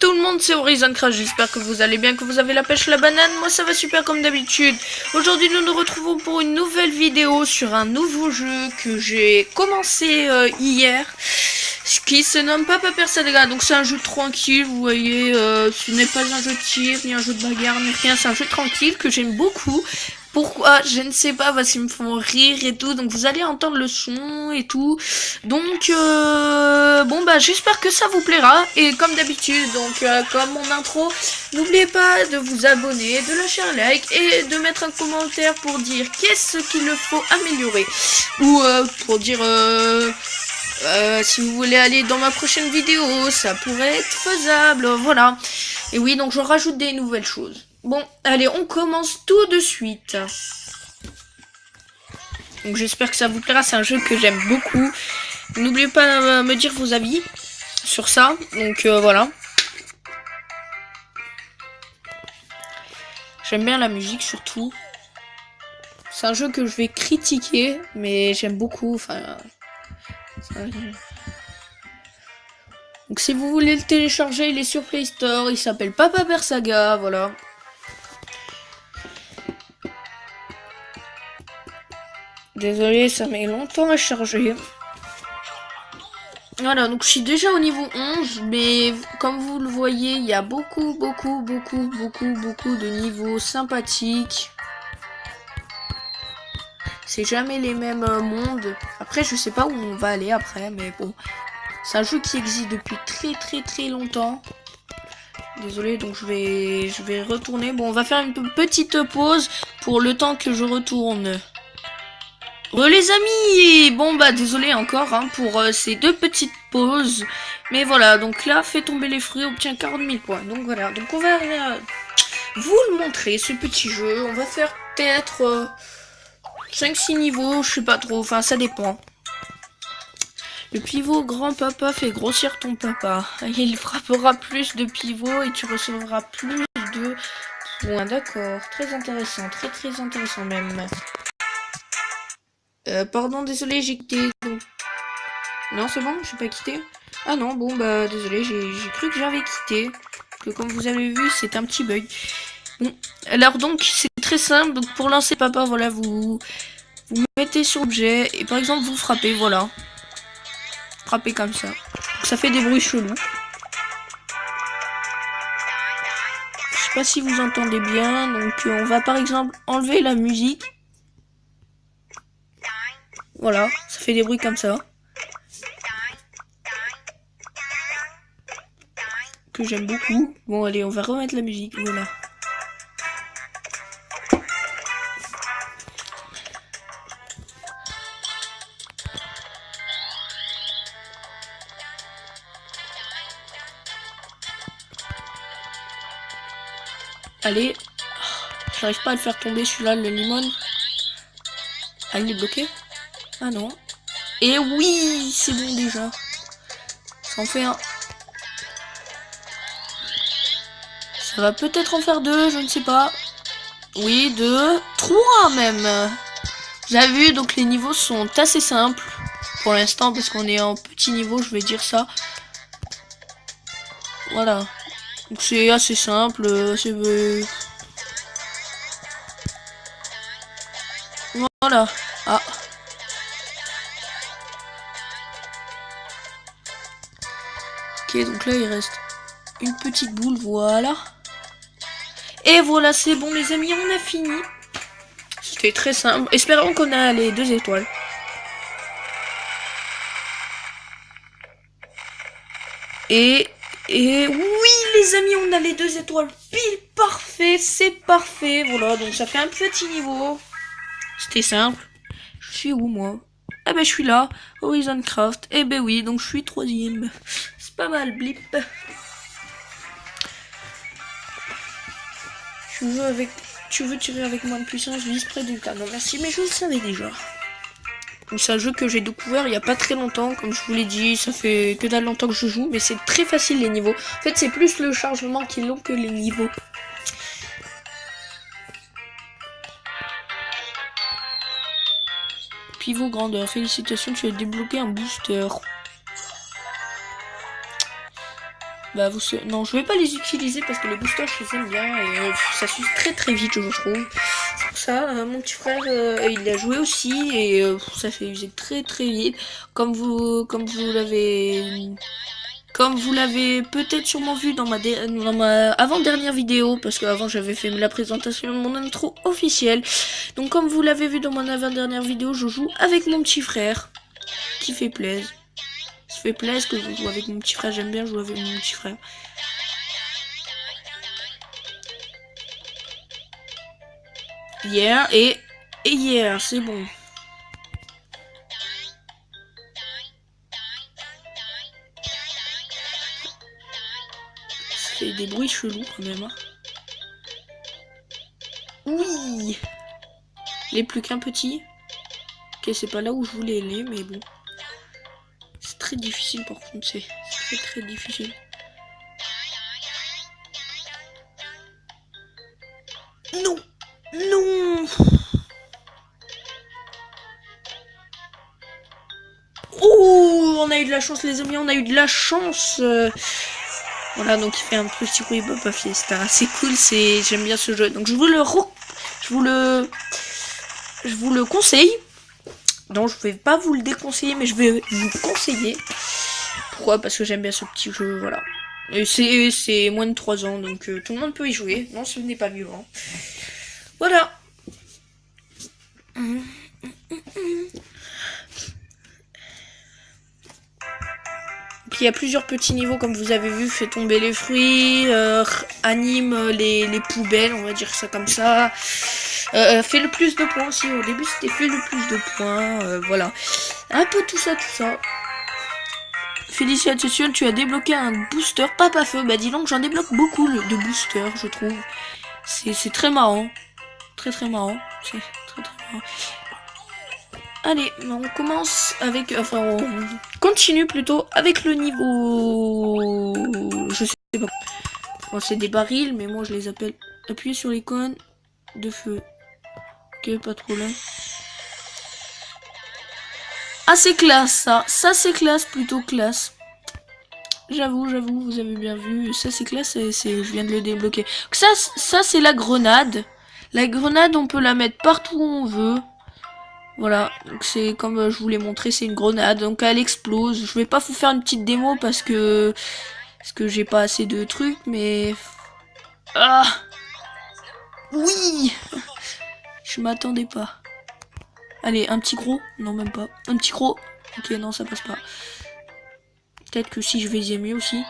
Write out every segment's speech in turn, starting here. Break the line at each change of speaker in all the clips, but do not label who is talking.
tout le monde, c'est Horizon Crash, j'espère que vous allez bien, que vous avez la pêche la banane, moi ça va super comme d'habitude. Aujourd'hui nous nous retrouvons pour une nouvelle vidéo sur un nouveau jeu que j'ai commencé hier, qui se nomme Papa Persadaga. Donc c'est un jeu tranquille, vous voyez, ce n'est pas un jeu de tir, ni un jeu de bagarre, ni rien, c'est un jeu tranquille que j'aime beaucoup. Pourquoi? Je ne sais pas, parce qu'ils me font rire et tout, donc vous allez entendre le son et tout. Donc, bon bah j'espère que ça vous plaira. Et comme d'habitude, donc comme mon intro, n'oubliez pas de vous abonner, de lâcher un like et de mettre un commentaire pour dire qu'est-ce qu'il faut améliorer. Ou pour dire... si vous voulez aller dans ma prochaine vidéo, ça pourrait être faisable, voilà. Et oui, donc je rajoute des nouvelles choses. Bon, allez, on commence tout de suite. Donc j'espère que ça vous plaira, c'est un jeu que j'aime beaucoup. N'oubliez pas de me dire vos avis sur ça, donc voilà. J'aime bien la musique surtout. C'est un jeu que je vais critiquer, mais j'aime beaucoup, enfin... Donc si vous voulez le télécharger, il est sur Play Store, il s'appelle Papa Persadaga, voilà. Désolé, ça met longtemps à charger. Voilà, donc je suis déjà au niveau 11, mais comme vous le voyez, il y a beaucoup de niveaux sympathiques. C'est jamais les mêmes mondes. Après, je sais pas où on va aller après, mais bon. C'est un jeu qui existe depuis très longtemps. Désolé, donc je vais retourner. Bon, on va faire une petite pause pour le temps que je retourne. Les amis, bon bah désolé encore pour ces deux petites pauses. Mais voilà, donc là, fait tomber les fruits, obtient 40 000 points. Donc voilà, donc on va vous le montrer, ce petit jeu. On va faire peut-être 5-6 niveaux, je sais pas trop, enfin ça dépend. Le pivot grand-papa fait grossir ton papa. Il frappera plus de pivots et tu recevras plus de points. D'accord, très intéressant, très intéressant même. Pardon, désolé, j'ai quitté. Donc... Non, c'est bon, j'ai pas quitté. Ah non, bon, bah, désolé, j'ai cru que j'avais quitté. Que comme vous avez vu, c'est un petit bug. Bon, alors donc, c'est très simple. Donc, pour lancer papa, voilà, vous mettez sur objet et par exemple, vous frappez, voilà. Frappez comme ça. Donc, ça fait des bruits chelous. Je sais pas si vous entendez bien. Donc, on va par exemple enlever la musique. Voilà, ça fait des bruits comme ça. Que j'aime beaucoup. Bon, allez, on va remettre la musique, voilà. Allez. J'arrive pas à le faire tomber, celui-là, le limon. Ah, il est bloqué? Ah non. Et oui, c'est bon déjà. Ça en fait un. Ça va peut-être en faire 2, je ne sais pas. Oui, 2, 3 même. Vous avez vu, donc les niveaux sont assez simples. Pour l'instant, parce qu'on est en petit niveau, je vais dire ça. Voilà. Donc c'est assez simple, Voilà. Ah. Ok, donc là il reste une petite boule, voilà. Et voilà, c'est bon les amis, on a fini. C'était très simple. Espérons qu'on a les 2 étoiles. Et oui les amis, on a les 2 étoiles pile, parfait, c'est parfait. Voilà, donc ça fait un petit niveau. C'était simple. Je suis où moi? Ah ben je suis là, Horizon Craft. Eh ben oui, donc je suis 3ème. C'est pas mal, blip. Tu veux tirer avec moins de puissance, vise près du canon. Merci, mais je le savais déjà. C'est un jeu que j'ai découvert il y a pas très longtemps, comme je vous l'ai dit, ça fait que dalle longtemps que je joue, mais c'est très facile les niveaux. En fait, c'est plus le chargement qui est long que les niveaux. Pivot grandeur, félicitations, tu as débloqué un booster. bah non, je vais pas les utiliser parce que les boosters je les aime bien et ça s'use très très vite, je trouve. C'est pour ça, mon petit frère il a joué aussi et ça fait user très très vite. Comme vous l'avez peut-être sûrement vu dans ma avant-dernière vidéo, parce qu'avant j'avais fait la présentation de mon intro officielle. Donc comme vous l'avez vu dans mon avant-dernière vidéo, je joue avec mon petit frère, qui fait plaisir. Ça fait plaisir que je joue avec mon petit frère, j'aime bien jouer avec mon petit frère. Et hier, c'est bon. Ça fait des bruits chelous quand même. Hein. Oui. Les plus qu'un petit. Ok, c'est pas là où je voulais aller, mais bon. C'est très difficile par contre, c'est très très difficile. Non. Non. Oh, on a eu de la chance les amis, on a eu de la chance. Voilà, donc il fait un petit bruit Boba Fiesta. C'est cool, j'aime bien ce jeu. Donc je vous le conseille. Non, je vais pas vous le déconseiller, mais je vais vous conseiller. Pourquoi? Parce que j'aime bien ce petit jeu, voilà. Et c'est moins de 3 ans, donc tout le monde peut y jouer. Non, ce n'est pas violent. Voilà. Puis il y a plusieurs petits niveaux, comme vous avez vu, fait tomber les fruits, anime les poubelles, on va dire ça comme ça. Fait le plus de points aussi. Au début, c'était fait le plus de points. Voilà. Un peu tout ça, Félicitations, tu as débloqué un booster Papa Feu. Bah dis donc, j'en débloque beaucoup de boosters, je trouve. C'est très marrant. Très très marrant. C'est très très marrant. Allez, on commence avec... Enfin, on continue plutôt avec le niveau... Je sais pas. Bon, c'est des barils, mais moi je les appelle... Appuyez sur l'icône de feu. Ok, pas de problème. Ah, c'est classe, ça. Ça, c'est classe, plutôt classe. J'avoue, vous avez bien vu. Ça, c'est classe, je viens de le débloquer. Ça c'est la grenade. La grenade, on peut la mettre partout où on veut. Voilà, donc c'est comme je vous l'ai montré, c'est une grenade, donc elle explose. Je vais pas vous faire une petite démo parce que j'ai pas assez de trucs, mais... Ah oui. Je m'attendais pas. Allez, un petit gros. Non, même pas. Un petit gros. Ok, non, ça passe pas. Peut-être que si je vais y mieux aussi.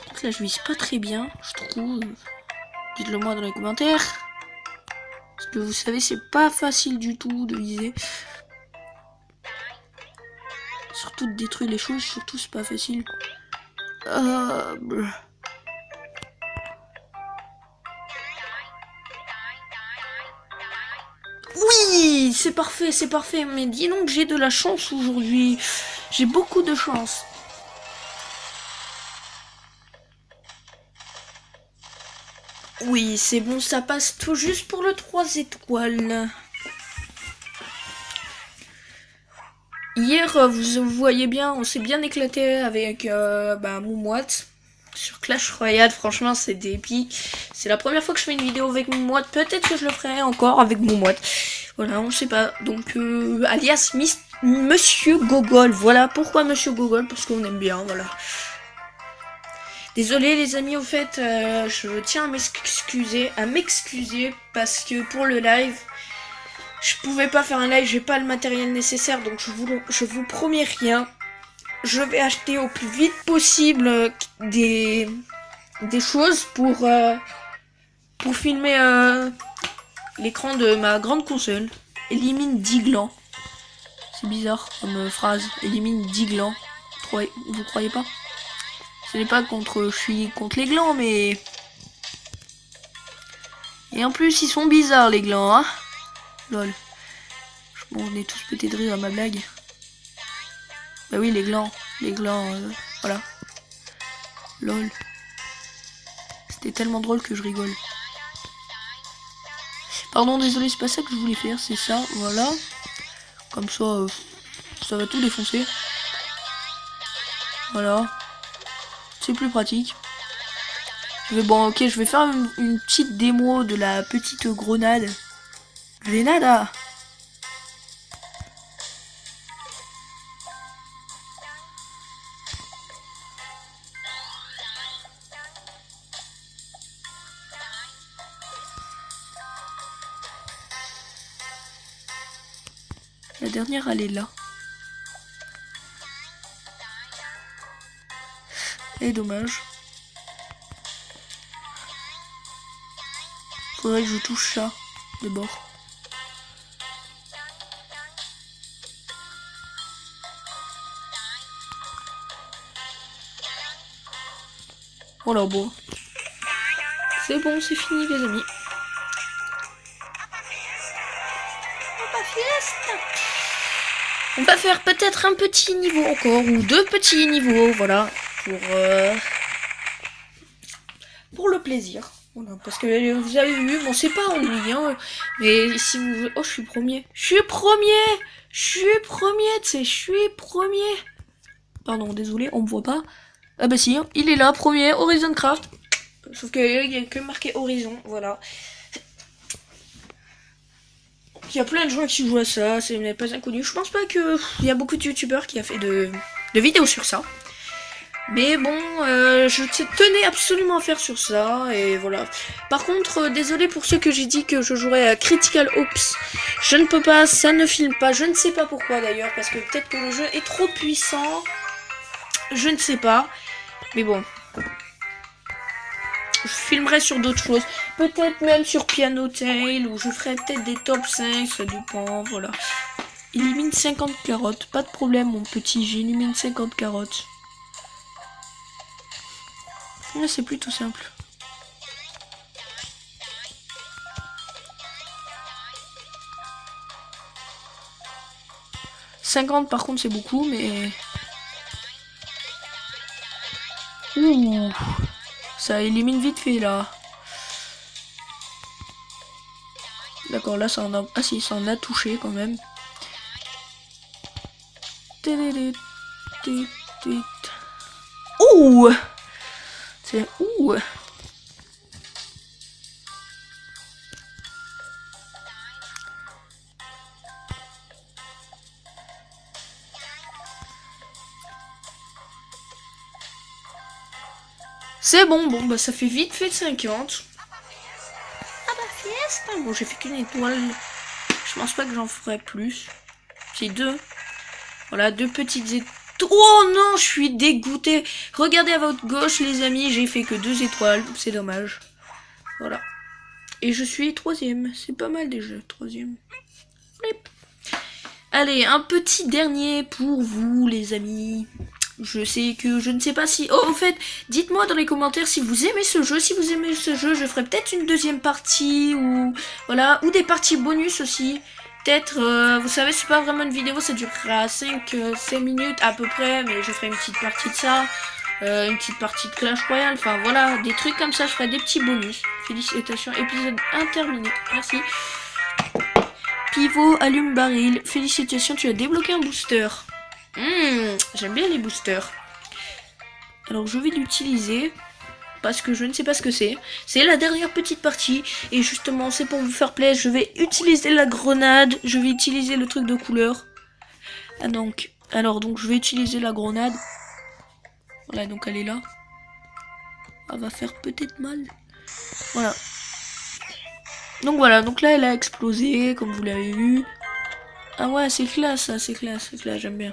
Donc là, je vise pas très bien, je trouve. Dites-le moi dans les commentaires. Parce que vous savez, c'est pas facile du tout de viser. Surtout de détruire les choses, surtout c'est pas facile. Oui, c'est parfait. Mais dis donc, j'ai de la chance aujourd'hui. J'ai beaucoup de chance. Oui, c'est bon, ça passe tout juste pour le 3 étoiles. Hier, vous voyez bien, on s'est bien éclaté avec Moumouat sur Clash Royale. Franchement, c'était épique. C'est la première fois que je fais une vidéo avec Moumouat. Peut-être que je le ferai encore avec Moumouat. Voilà, on sait pas. Donc, alias Monsieur Gogol. Voilà, pourquoi Monsieur Gogol? Parce qu'on aime bien, voilà. Désolé les amis, au fait, je tiens à m'excuser parce que pour le live, je pouvais pas faire un live, j'ai pas le matériel nécessaire, donc je vous promets rien. Je vais acheter au plus vite possible des choses pour filmer l'écran de ma grande console. Élimine 10 glands. C'est bizarre comme phrase. Élimine 10 glands. Vous croyez pas? Ce n'est pas je suis contre les glands, mais... Et en plus, ils sont bizarres, les glands, hein. Lol. Bon, on est tous pétés de rire à ma blague. Bah oui, les glands, voilà. Lol. C'était tellement drôle que je rigole. Pardon, désolé, c'est pas ça que je voulais faire, c'est ça, voilà. Comme ça, ça va tout défoncer. Voilà. C'est plus pratique. Bon, ok, je vais faire une petite démo de la petite grenade. Grenada. La dernière, elle est là. Et dommage. Faudrait que je touche ça d'abord. Voilà, bon. C'est bon, c'est fini les amis. On va faire peut-être un petit niveau encore, ou deux petits niveaux, voilà, pour le plaisir. Voilà, parce que vous avez vu, bon c'est pas ennuyant, mais si vous... Oh, je suis premier. Je suis premier, tu sais, je suis premier. Pardon, désolé, on me voit pas. Ah bah si, il est là, premier, Horizon Craft. Sauf qu'il y a que marqué Horizon, voilà. Il y a plein de gens qui jouent à ça, c'est pas inconnu. Je pense pas qu'il y a beaucoup de youtubeurs qui a fait de vidéos sur ça. Mais bon, je tenais absolument à faire sur ça, et voilà. Par contre, désolé pour ceux que j'ai dit que je jouerais à Critical Ops. Je ne peux pas, ça ne filme pas, je ne sais pas pourquoi d'ailleurs, parce que peut-être que le jeu est trop puissant. Je ne sais pas, mais bon. Je filmerai sur d'autres choses. Peut-être même sur Piano Tail, ou je ferai peut-être des top 5, ça dépend, voilà. Élimine 50 carottes, pas de problème mon petit, j'élimine 50 carottes. Là c'est plutôt simple. « 50 par contre c'est beaucoup, mais... Ouh, ça élimine vite fait là. D'accord, là ça en a... Ah si, ça en a touché quand même. Ouh, c'est... Ouh. C'est bon, bon, bah ça fait vite fait 50. Ah bah fiesta. Bon, j'ai fait qu'une étoile. Je pense pas que j'en ferai plus. C'est deux. Voilà, deux petites étoiles. Oh non, je suis dégoûté. Regardez à votre gauche, les amis, j'ai fait que 2 étoiles. C'est dommage. Voilà. Et je suis troisième. C'est pas mal déjà, troisième. Allez, un petit dernier pour vous, les amis. Je sais que je ne sais pas si... Oh, en fait, dites-moi dans les commentaires si vous aimez ce jeu. Si vous aimez ce jeu, je ferai peut-être une deuxième partie ou... Voilà, ou des parties bonus aussi. Peut-être, vous savez, c'est pas vraiment une vidéo, ça durera 5 minutes à peu près, mais je ferai une petite partie de ça. Une petite partie de Clash Royale, enfin voilà, des trucs comme ça, je ferai des petits bonus. Félicitations, épisode 1 terminé. Merci. Pivot, allume baril. Félicitations, tu as débloqué un booster. J'aime bien les boosters. Alors je vais l'utiliser parce que je ne sais pas ce que c'est. C'est la dernière petite partie et justement c'est pour vous faire plaisir. Je vais utiliser la grenade. Je vais utiliser le truc de couleur. Ah donc, alors donc je vais utiliser la grenade. Voilà, donc elle est là. Elle va faire peut-être mal. Voilà. Donc voilà, donc là elle a explosé comme vous l'avez vu. Ah ouais, c'est classe ça, c'est classe, j'aime bien.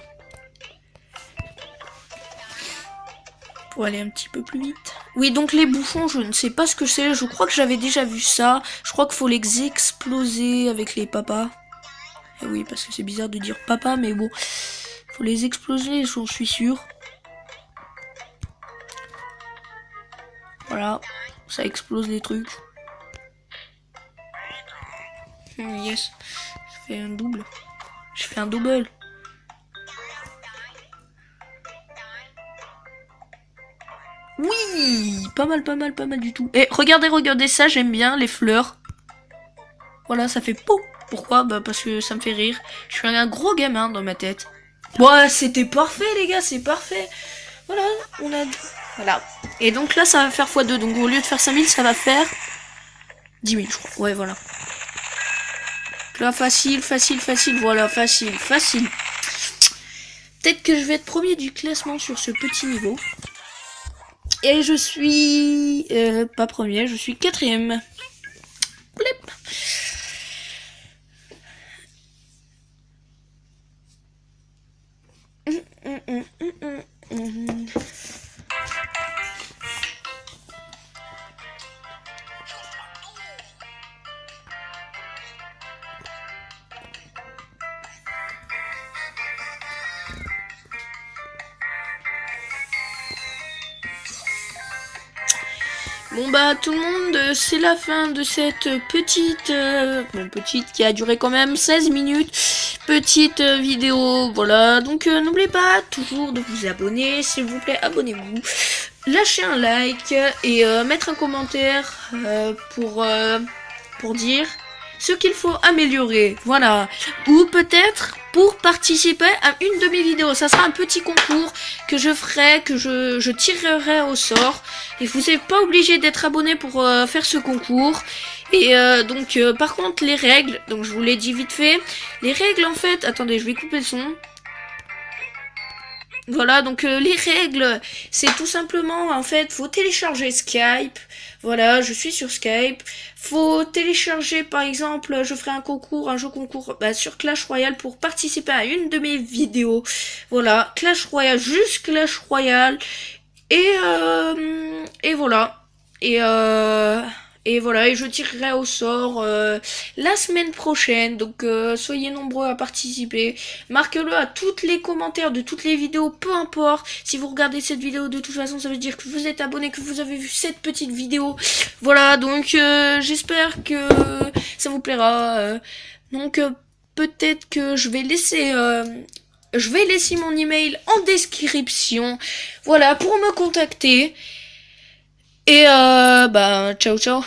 Pour aller un petit peu plus vite. Oui, donc les bouffons, je ne sais pas ce que c'est. Je crois que j'avais déjà vu ça. Je crois qu'il faut les exploser avec les papas. Et oui, parce que c'est bizarre de dire papa, mais bon. Faut les exploser, j'en suis sûr. Voilà. Ça explose les trucs. Yes. Je fais un double. Je fais un double. Oui, pas mal du tout. Et regardez ça, j'aime bien les fleurs. Voilà, ça fait pou. Pourquoi? Bah parce que ça me fait rire. Je suis un gros gamin dans ma tête. Bon, c'était parfait, les gars, c'est parfait. Voilà, on a... Voilà. Et donc là, ça va faire x2. Donc au lieu de faire 5000, ça va faire 10 000, je crois. Ouais, voilà. Là, facile, facile, facile. Voilà, facile, facile. Peut-être que je vais être premier du classement sur ce petit niveau. Et je suis... pas premier, je suis 4ème. Blip. Bon bah tout le monde, c'est la fin de cette petite, petite qui a duré quand même 16 minutes, petite vidéo, voilà, donc n'oubliez pas toujours de vous abonner, s'il vous plaît, abonnez-vous, lâchez un like et mettre un commentaire pour dire ce qu'il faut améliorer, voilà, ou peut-être pour participer à une de mes vidéos, ça sera un petit concours que je ferai, que je tirerai au sort, et vous n'êtes pas obligé d'être abonné pour faire ce concours, et donc par contre les règles, donc je vous l'ai dit vite fait, les règles en fait, attendez je vais couper le son. Voilà, donc les règles, c'est tout simplement, en fait, faut télécharger Skype. Voilà, je suis sur Skype. Faut télécharger, par exemple, je ferai un jeu concours sur Clash Royale pour participer à une de mes vidéos. Voilà, Clash Royale, juste Clash Royale. Et voilà. Et voilà, et je tirerai au sort la semaine prochaine. Donc soyez nombreux à participer. Marquez-le à tous les commentaires de toutes les vidéos, peu importe. Si vous regardez cette vidéo, de toute façon, ça veut dire que vous êtes abonné, que vous avez vu cette petite vidéo. Voilà, donc j'espère que ça vous plaira. Donc peut-être que je vais laisser mon email en description. Voilà, pour me contacter. Et ciao ciao.